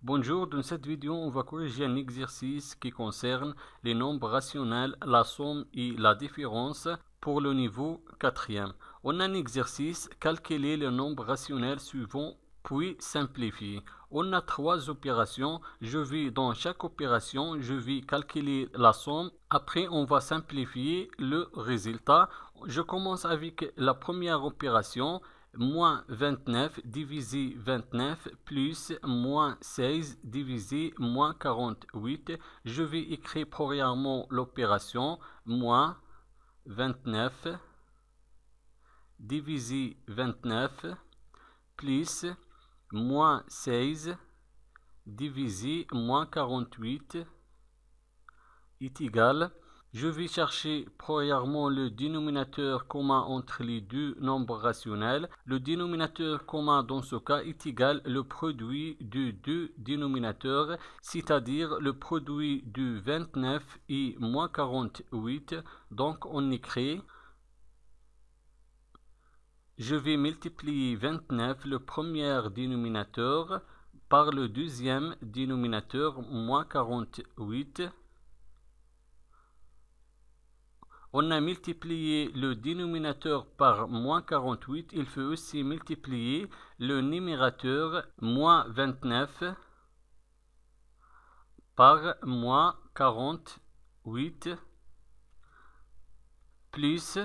Bonjour, dans cette vidéo, on va corriger un exercice qui concerne les nombres rationnels, la somme et la différence pour le niveau 4e. On a un exercice, calculer le nombre rationnel suivant, puis simplifier. On a trois opérations. Je vais dans chaque opération, je vais calculer la somme. Après, on va simplifier le résultat. Je commence avec la première opération. Moins 29 divisé 29 plus moins 16 divisé moins 48. Je vais écrire premièrement l'opération moins 29 divisé 29 plus moins 16 divisé moins 48 est égal. Je vais chercher premièrement le dénominateur commun entre les deux nombres rationnels. Le dénominateur commun dans ce cas est égal au produit de deux dénominateurs, c'est-à-dire le produit de 29 et moins 48. Donc on écrit, je vais multiplier 29, le premier dénominateur, par le deuxième dénominateur, moins 48. On a multiplié le dénominateur par moins 48. Il faut aussi multiplier le numérateur moins 29 par moins 48 plus.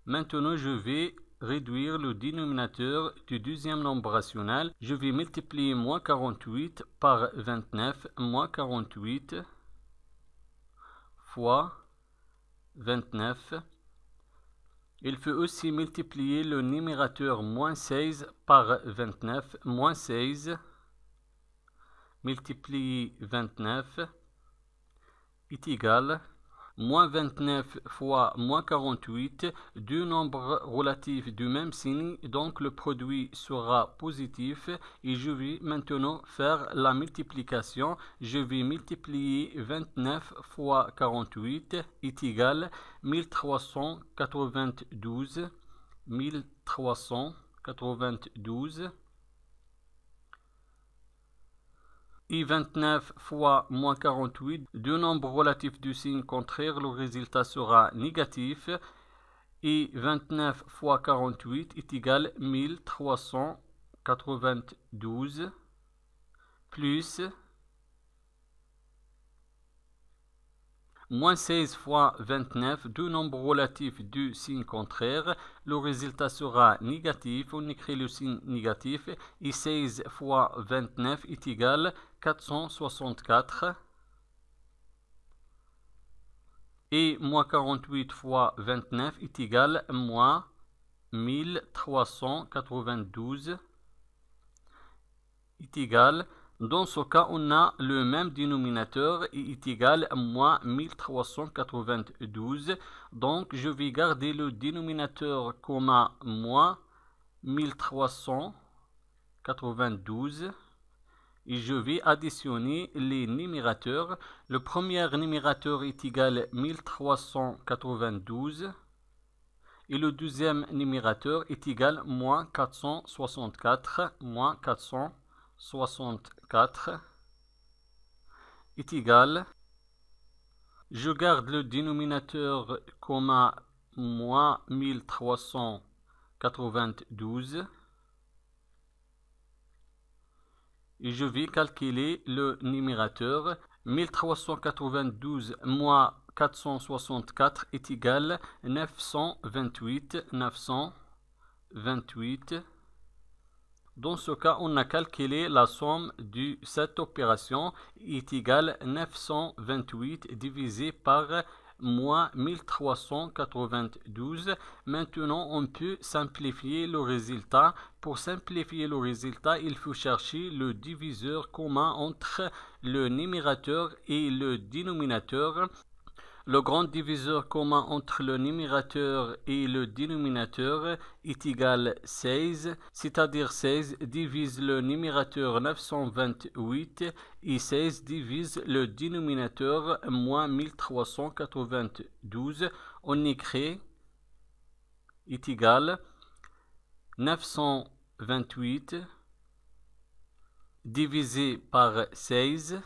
Maintenant, je vais réduire le dénominateur du deuxième nombre rationnel. Je vais multiplier moins 48 par 29, moins 48 fois 29. Il faut aussi multiplier le numérateur moins 16 par 29. Moins 16 multiplié 29 est égal moins 29 fois moins 48, deux nombres relatifs du même signe, donc le produit sera positif et je vais maintenant faire la multiplication. Je vais multiplier 29 fois 48 est égal 1392. 1392 et 29 fois moins 48, deux nombres relatifs du signe contraire, le résultat sera négatif. Et 29 fois 48 est égal 1392 plus moins 16 fois 29, deux nombres relatifs du signe contraire. Le résultat sera négatif. On écrit le signe négatif. Et 16 fois 29 est égal 464. Et moins 48 fois 29 est égal moins 1392 est égal. Dans ce cas, on a le même dénominateur et est égal à moins 1392. Donc, je vais garder le dénominateur commun moins 1392 et je vais additionner les numérateurs. Le premier numérateur est égal à 1392 et le deuxième numérateur est égal à moins 464. Moins 464 est égal. Je garde le dénominateur commun moins 1392 et je vais calculer le numérateur. 1392 moins 464 est égal à 928. 928. Dans ce cas, on a calculé la somme de cette opération est égale à 928 divisé par moins 1392. Maintenant, on peut simplifier le résultat. Pour simplifier le résultat, il faut chercher le diviseur commun entre le numérateur et le dénominateur. Le grand diviseur commun entre le numérateur et le dénominateur est égal à 16, c'est-à-dire 16 divise le numérateur 928 et 16 divise le dénominateur moins 1392. On écrit est égal 928 divisé par 16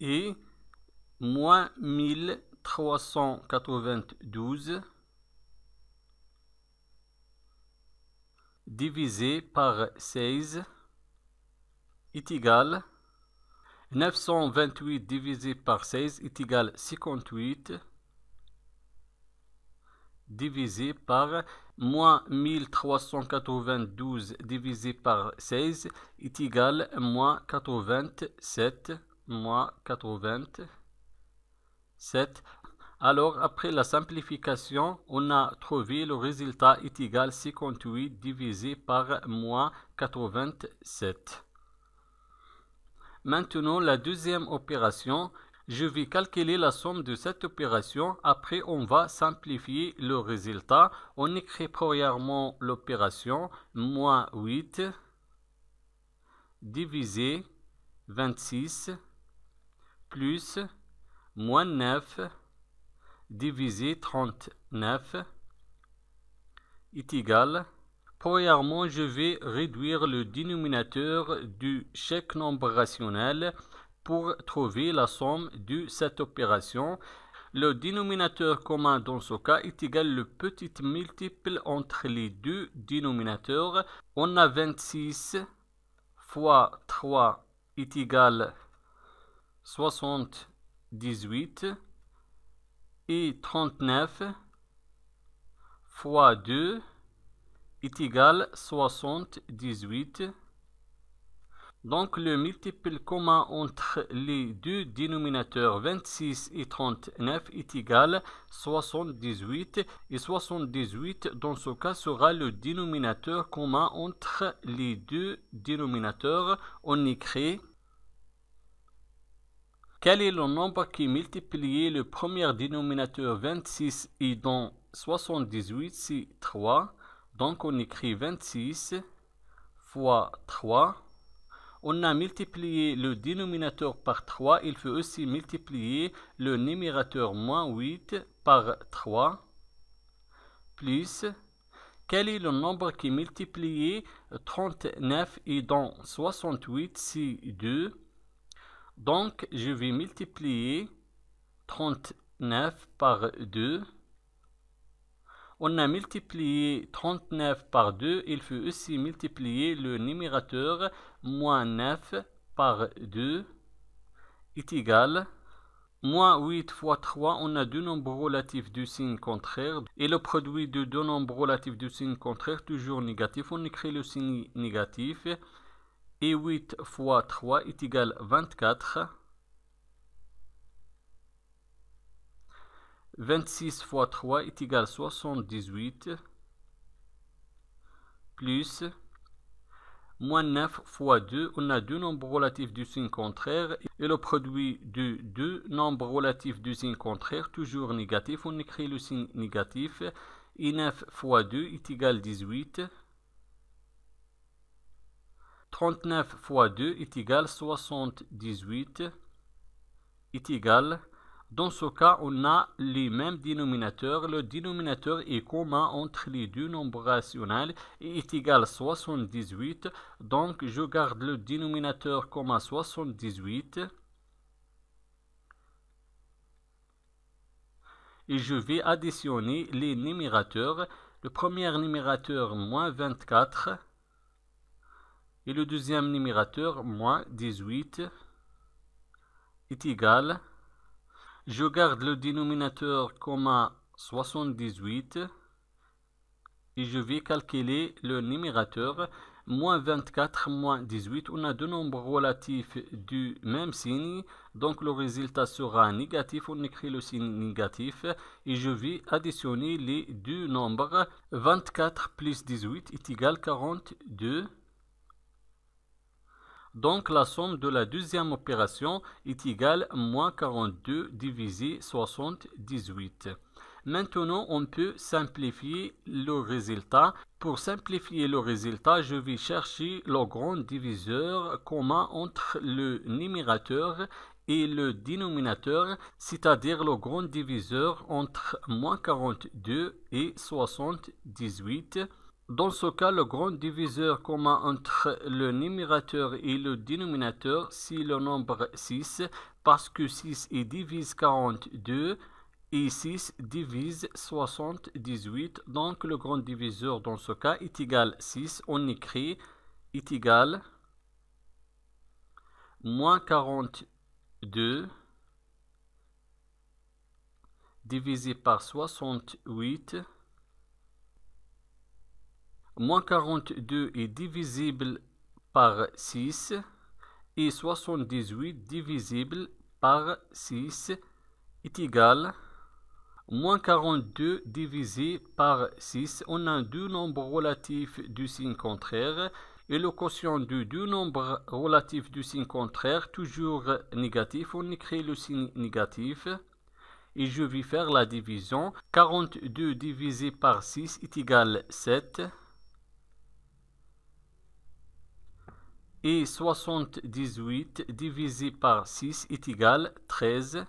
et moins 1392 divisé par 16 est égal 928 divisé par 16 est égal 58 divisé par moins 1392 divisé par 16 est égal moins 87 moins 87. Alors, après la simplification, on a trouvé le résultat est égal 58 divisé par moins 87. Maintenant, la deuxième opération, je vais calculer la somme de cette opération. Après, on va simplifier le résultat. On écrit premièrement l'opération moins 8 divisé 26 plus moins 9 divisé 39 est égal. Premièrement, je vais réduire le dénominateur de chaque nombre rationnel pour trouver la somme de cette opération. Le dénominateur commun dans ce cas est égal le petit multiple entre les deux dénominateurs. On a 26 fois 3 est égal 78 et 39 fois 2 est égal 78. Donc le multiple commun entre les deux dénominateurs 26 et 39 est égal 78 et 78 dans ce cas sera le dénominateur commun entre les deux dénominateurs. On écrit quel est le nombre qui multiplie le premier dénominateur 26 et dans 78 c'est 3. Donc on écrit 26 fois 3. On a multiplié le dénominateur par 3. Il faut aussi multiplier le numérateur moins 8 par 3. Plus, quel est le nombre qui multiplie 39 et dans 68 c'est 2. Donc je vais multiplier 39 par 2. On a multiplié 39 par 2, il faut aussi multiplier le numérateur moins 9 par 2 est égal moins 8 fois 3, on a deux nombres relatifs du signe contraire et le produit de deux nombres relatifs du signe contraire toujours négatif, on écrit le signe négatif et 8 fois 3 est égal 24. 26 fois 3 est égal 78 plus moins 9 fois 2, on a deux nombres relatifs du signe contraire et le produit de deux nombres relatifs du signe contraire toujours négatif, on écrit le signe négatif et 9 fois 2 est égal 18. 39 fois 2 est égal 78 est égal. Dans ce cas, on a les mêmes dénominateurs. Le dénominateur est commun entre les deux nombres rationnels et est égal à 78. Donc, je garde le dénominateur commun 78. Et je vais additionner les numérateurs. Le premier numérateur, moins 24. Et le deuxième numérateur, moins 18, est égal. Je garde le dénominateur commun 78 et je vais calculer le numérateur moins 24 moins 18. On a deux nombres relatifs du même signe, donc le résultat sera négatif. On écrit le signe négatif et je vais additionner les deux nombres. 24 plus 18 est égal 42. Donc la somme de la deuxième opération est égale à moins 42 divisé 78. Maintenant, on peut simplifier le résultat. Pour simplifier le résultat, je vais chercher le grand diviseur commun entre le numérateur et le dénominateur, c'est-à-dire le grand diviseur entre moins 42 et 78. Dans ce cas, le grand diviseur commun entre le numérateur et le dénominateur, c'est le nombre 6, parce que 6 divise 42 et 6 divise 78. Donc le grand diviseur dans ce cas est égal à 6. On écrit est égal à moins 42 divisé par 68. Moins 42 est divisible par 6 et 78 divisible par 6 est égal à moins 42 divisé par 6. On a deux nombres relatifs du signe contraire et le quotient de deux nombres relatifs du signe contraire toujours négatif. On écrit le signe négatif. Et je vais faire la division. 42 divisé par 6 est égal à 7. Et 78 divisé par 6 est égal à 13.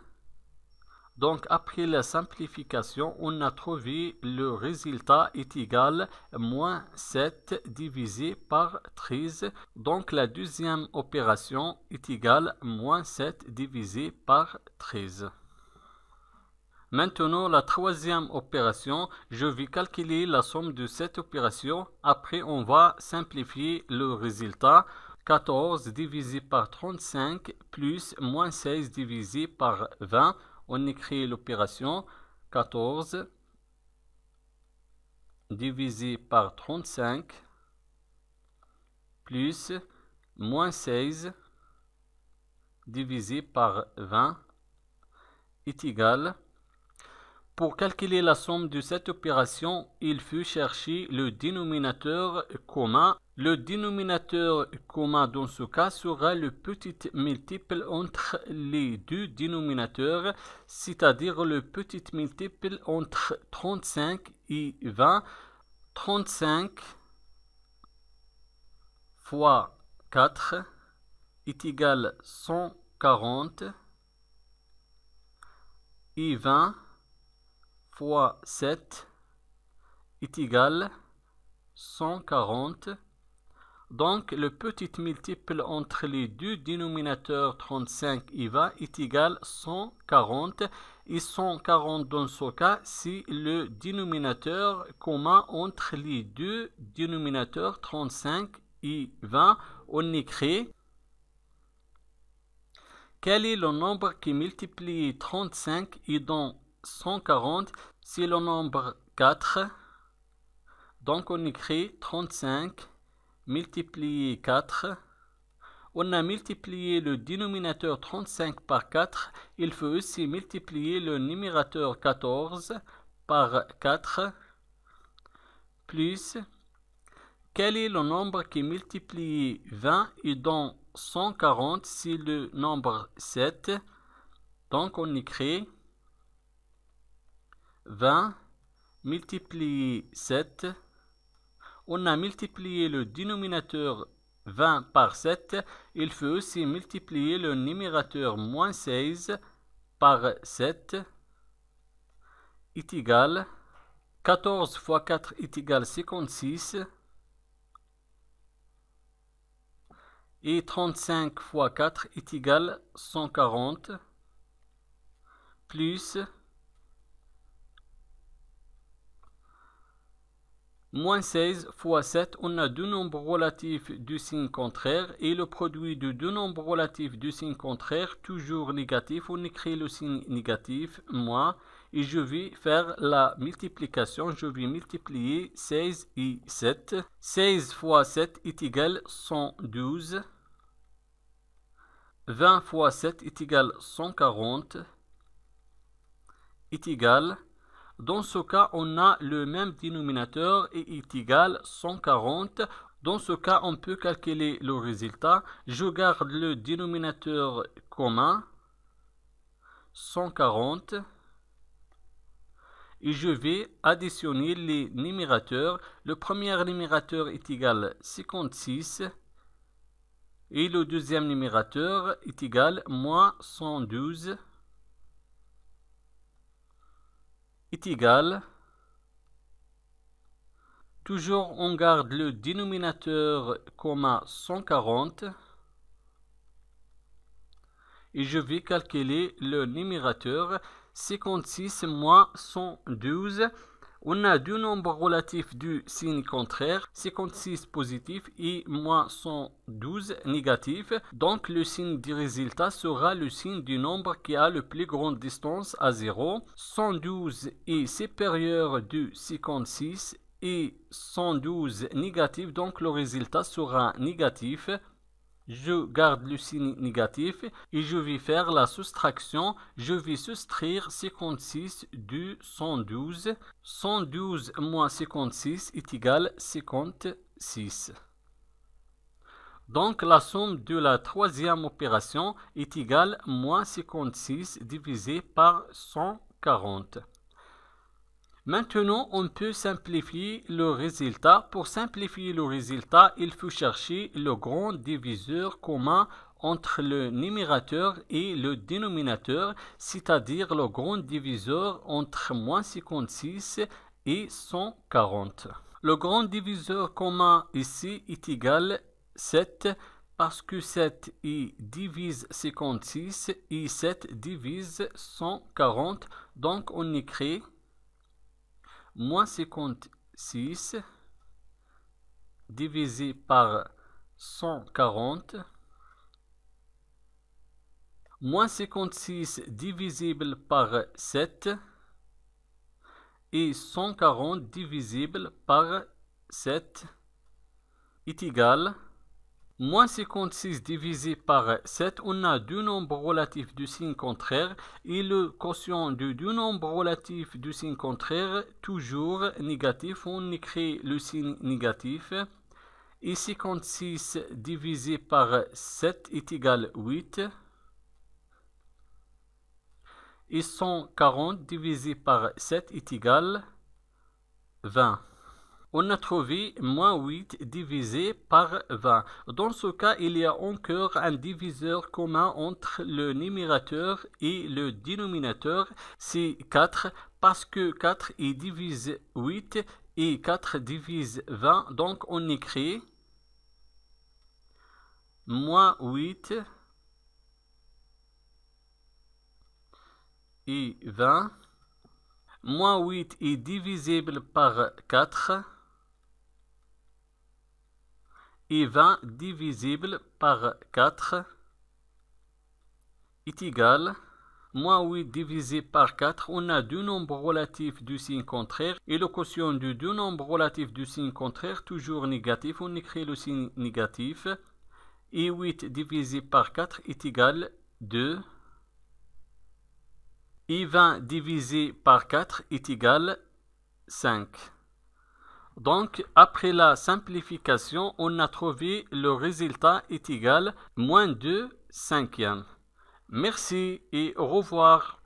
Donc après la simplification, on a trouvé le résultat est égal à moins 7 divisé par 13. Donc la deuxième opération est égale à moins 7 divisé par 13. Maintenant, la troisième opération, je vais calculer la somme de cette opération. Après, on va simplifier le résultat. 14 divisé par 35 plus moins 16 divisé par 20. On écrit l'opération 14 divisé par 35 plus moins 16 divisé par 20 est égal. Pour calculer la somme de cette opération, il faut chercher le dénominateur commun. Le dénominateur commun dans ce cas sera le petit multiple entre les deux dénominateurs, c'est-à-dire le petit multiple entre 35 et 20. 35 fois 4 est égal à 140 et 20 fois 7 est égal à 140. Donc, le petit multiple entre les deux dénominateurs 35 et 20 est égal à 140. Et 140 dans ce cas, c'est le dénominateur commun entre les deux dénominateurs 35 et 20. On écrit quel est le nombre qui multiplie 35 et dans 140, c'est le nombre 4. Donc on écrit 35 multiplié 4. On a multiplié le dénominateur 35 par 4. Il faut aussi multiplier le numérateur 14 par 4. Plus, quel est le nombre qui multiplie 20 et dans 140, c'est le nombre 7. Donc on écrit 20 multiplié 7. On a multiplié le dénominateur 20 par 7. Il faut aussi multiplier le numérateur moins 16 par 7 est égal 14 fois 4 est égal 56. Et 35 fois 4 est égal 140. Plus moins 16 fois 7, on a deux nombres relatifs du signe contraire et le produit de deux nombres relatifs du signe contraire, toujours négatif. On écrit le signe négatif, moins, et je vais faire la multiplication. Je vais multiplier 16 et 7. 16 fois 7 est égal 112. 20 fois 7 est égal 140. Est égal. Dans ce cas, on a le même dénominateur et est égal 140. Dans ce cas, on peut calculer le résultat. Je garde le dénominateur commun, 140. Et je vais additionner les numérateurs. Le premier numérateur est égal à 56. Et le deuxième numérateur est égal à moins 112. Est égal Toujours on garde le dénominateur commun 140 et je vais calculer le numérateur 56 moins 112. On a deux nombres relatifs du signe contraire, 56 positif et moins 112 négatif. Donc le signe du résultat sera le signe du nombre qui a le plus grande distance à 0. 112 est supérieur de 56 et 112 négatif, donc le résultat sera négatif. Je garde le signe négatif et je vais faire la soustraction. Je vais soustraire 56 de 112. 112 moins 56 est égal à 56. Donc la somme de la troisième opération est égale à moins 56 divisé par 140. Maintenant, on peut simplifier le résultat. Pour simplifier le résultat, il faut chercher le grand diviseur commun entre le numérateur et le dénominateur, c'est-à-dire le grand diviseur entre moins 56 et 140. Le grand diviseur commun ici est égal à 7 parce que 7 divise 56 et 7 divise 140. Donc on écrit moins 56 divisé par 140, moins 56 divisible par 7 et 140 divisible par 7 est égal. Moins 56 divisé par 7, on a deux nombres relatifs du signe contraire et le quotient de deux nombres relatifs du signe contraire toujours négatif. On écrit le signe négatif et 56 divisé par 7 est égal à 8 et 140 divisé par 7 est égal à 20. On a trouvé moins 8 divisé par 20. Dans ce cas, il y a encore un diviseur commun entre le numérateur et le dénominateur. C'est 4 parce que 4 divise 8 et 4 divise 20. Donc on écrit moins 8 et 20. Moins 8 est divisible par 4. Et 20 divisible par 4 est égal. Moins 8 divisé par 4, on a deux nombres relatifs du signe contraire. Et le quotient de deux nombres relatifs du signe contraire, toujours négatif. On écrit le signe négatif. Et 8 divisé par 4 est égal à 2. Et 20 divisé par 4 est égal à 5. Donc, après la simplification, on a trouvé le résultat est égal à moins 2 cinquièmes. Merci et au revoir.